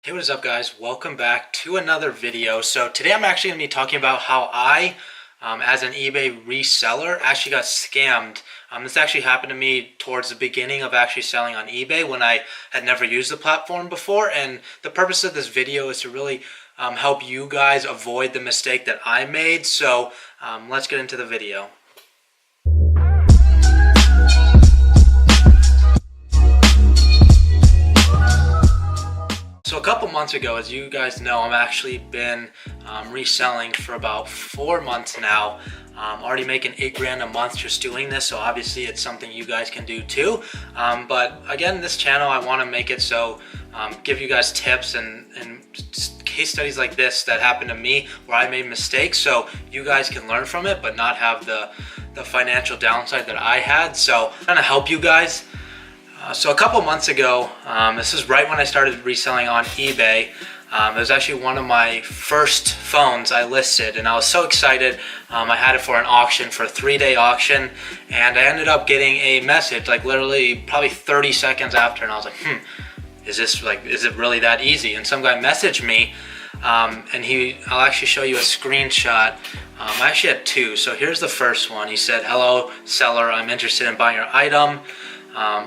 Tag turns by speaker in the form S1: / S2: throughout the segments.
S1: Hey, what is up guys? Welcome back to another video. So today I'm actually going to be talking about how I, as an eBay reseller, actually got scammed. This actually happened to me towards the beginning of actually selling on eBay when I had never used the platform before. And the purpose of this video is to really help you guys avoid the mistake that I made. So let's get into the video. So a couple months ago, as you guys know, I've actually been reselling for about 4 months now. Already making $8 grand a month just doing this, so obviously it's something you guys can do too. But again, this channel, I want to make it so give you guys tips and case studies like this that happened to me where I made mistakes, so you guys can learn from it but not have the financial downside that I had. So I'm trying to help you guys. So a couple months ago, this is right when I started reselling on eBay. It was actually one of my first phones I listed, and I was so excited. I had it for an auction, for a 3-day auction, and I ended up getting a message like literally probably 30 seconds after, and I was like, is it really that easy? And some guy messaged me, and I'll actually show you a screenshot. I actually had two. So here's the first one. He said, "Hello seller, I'm interested in buying your item.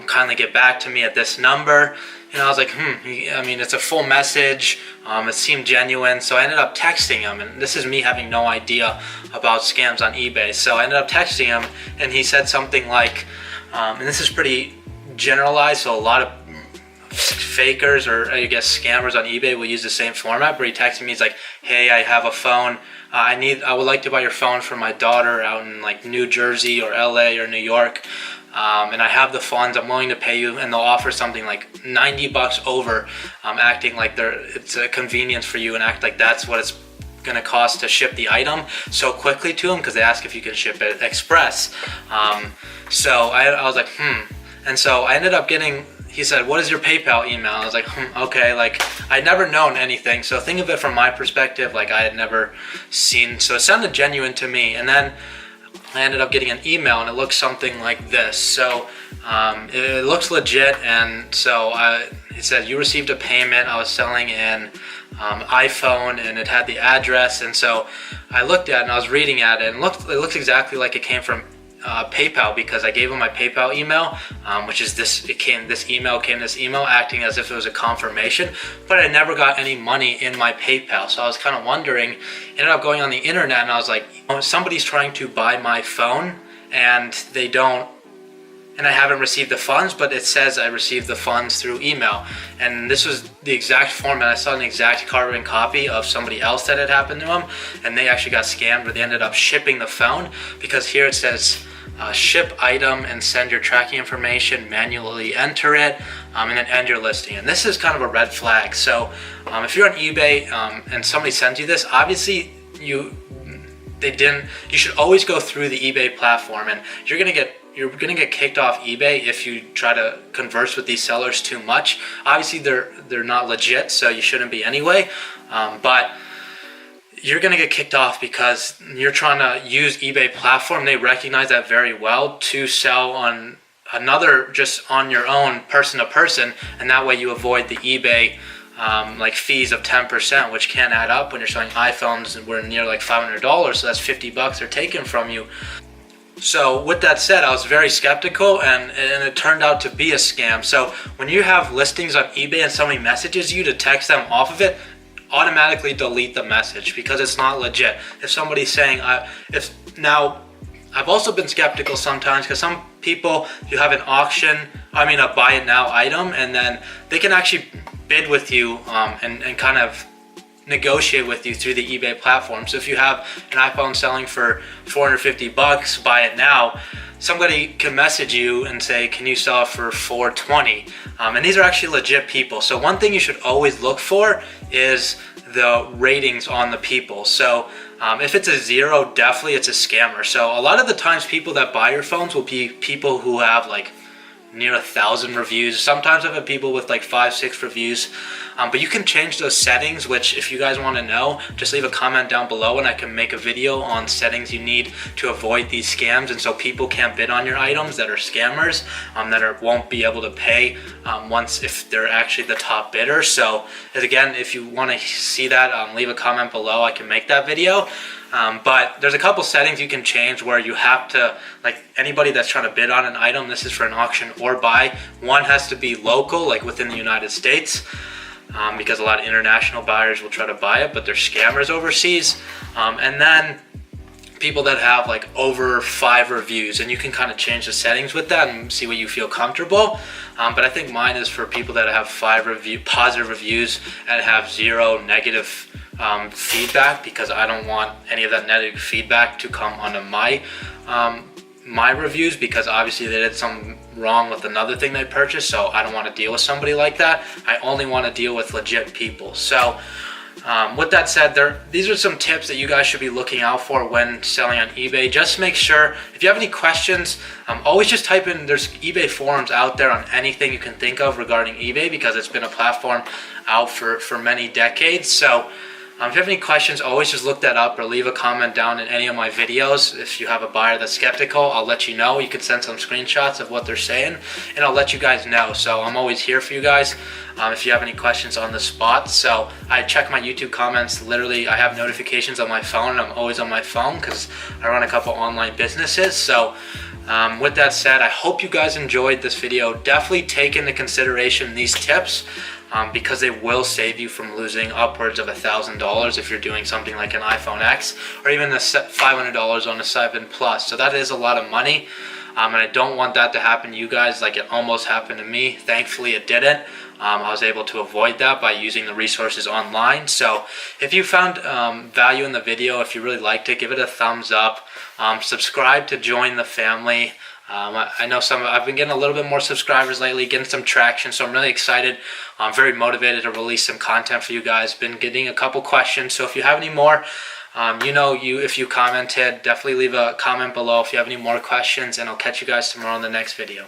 S1: Kindly get back to me at this number." And I was like, I mean, it's a full message. It seemed genuine. So I ended up texting him, and this is me having no idea about scams on eBay. So I ended up texting him, and he said something like, and this is pretty generalized, so a lot of fakers, or I guess scammers on eBay, will use the same format, but he texted me, he's like, "Hey, I have a phone. I would like to buy your phone for my daughter out in like New Jersey or LA or New York. And I have the funds, I'm willing to pay you," and they'll offer something like 90 bucks over, acting like it's a convenience for you, and act like that's what it's gonna cost to ship the item so quickly to them, because they ask if you can ship it express. So I was like, and so I ended up getting, he said, "What is your PayPal email?" I was like, okay, like I'd never known anything. So think of it from my perspective, like I had never seen, so it sounded genuine to me. And then I ended up getting an email, and it looks something like this. So it looks legit, and so it said, "You received a payment." I was selling an iPhone, and it had the address, and so I looked at it and I was reading at it, and it looks exactly like it came from PayPal, because I gave him my PayPal email, which is this. This email acting as if it was a confirmation, but I never got any money in my PayPal. So I was kind of wondering, ended up going on the internet, and I was like, somebody's trying to buy my phone, and they don't, and I haven't received the funds, but it says I received the funds through email. And this was the exact format. I saw an exact carbon copy of somebody else that had happened to them, and they actually got scammed, where they ended up shipping the phone, because here it says ship item and send your tracking information, manually enter it, and then end your listing. And this is kind of a red flag. So if you're on eBay and somebody sends you this, obviously you should always go through the eBay platform, and you're gonna get kicked off eBay if you try to converse with these sellers too much. Obviously they're not legit, so you shouldn't be anyway, but you're gonna get kicked off because you're trying to use eBay platform. They recognize that very well, to sell on another, just on your own, person to person, and that way you avoid the eBay like fees of 10%, which can add up when you're selling iPhones, and we're near like $500, so that's 50 bucks they're taking from you. So with that said, I was very skeptical, and it turned out to be a scam. So when you have listings on eBay and somebody messages you to text them off of it, automatically delete the message, because it's not legit. If somebody's saying, now I've also been skeptical sometimes, because some people, you have an auction, a buy it now item, and then they can actually bid with you and kind of negotiate with you through the eBay platform. So if you have an iPhone selling for 450 bucks, buy it now, somebody can message you and say, "Can you sell it for 420? And these are actually legit people. So one thing you should always look for is the ratings on the people. So if it's a 0, definitely it's a scammer. So a lot of the times people that buy your phones will be people who have like near 1,000 reviews. Sometimes I've had people with like 5-6 reviews, but you can change those settings, which if you guys want to know, just leave a comment down below and I can make a video on settings you need to avoid these scams, and so people can't bid on your items that are scammers, won't be able to pay once if they're actually the top bidder. So again, if you want to see that, leave a comment below, I can make that video. But there's a couple settings you can change where you have to, like anybody that's trying to bid on an item, this is for an auction or buy, one has to be local, like within the United States, because a lot of international buyers will try to buy it, but they're scammers overseas. And then people that have like over 5 reviews, and you can kind of change the settings with that and see what you feel comfortable. But I think mine is for people that have 5 positive reviews and have 0 negative feedback, because I don't want any of that negative feedback to come onto my reviews, because obviously they did something wrong with another thing they purchased, so I don't want to deal with somebody like that. I only want to deal with legit people. So with that said, these are some tips that you guys should be looking out for when selling on eBay. Just make sure, if you have any questions, always just type in, there's eBay forums out there on anything you can think of regarding eBay, because it's been a platform out for many decades. So if you have any questions, always just look that up or leave a comment down in any of my videos. If you have a buyer that's skeptical, I'll let you know. You could send some screenshots of what they're saying and I'll let you guys know. So I'm always here for you guys if you have any questions on the spot. So I check my YouTube comments. Literally, I have notifications on my phone, and I'm always on my phone because I run a couple online businesses. So with that said, I hope you guys enjoyed this video. Definitely take into consideration these tips, because they will save you from losing upwards of $1,000 if you're doing something like an iPhone X, or even the $500 on a 7 Plus. So that is a lot of money, and I don't want that to happen to you guys like it almost happened to me. Thankfully it didn't. I was able to avoid that by using the resources online. So if you found value in the video, if you really liked it, give it a thumbs up. Subscribe to join the family. I know I've been getting a little bit more subscribers lately, getting some traction, so I'm really excited. I'm very motivated to release some content for you guys. Been getting a couple questions, so if you have any more, if you commented, definitely leave a comment below if you have any more questions, and I'll catch you guys tomorrow in the next video.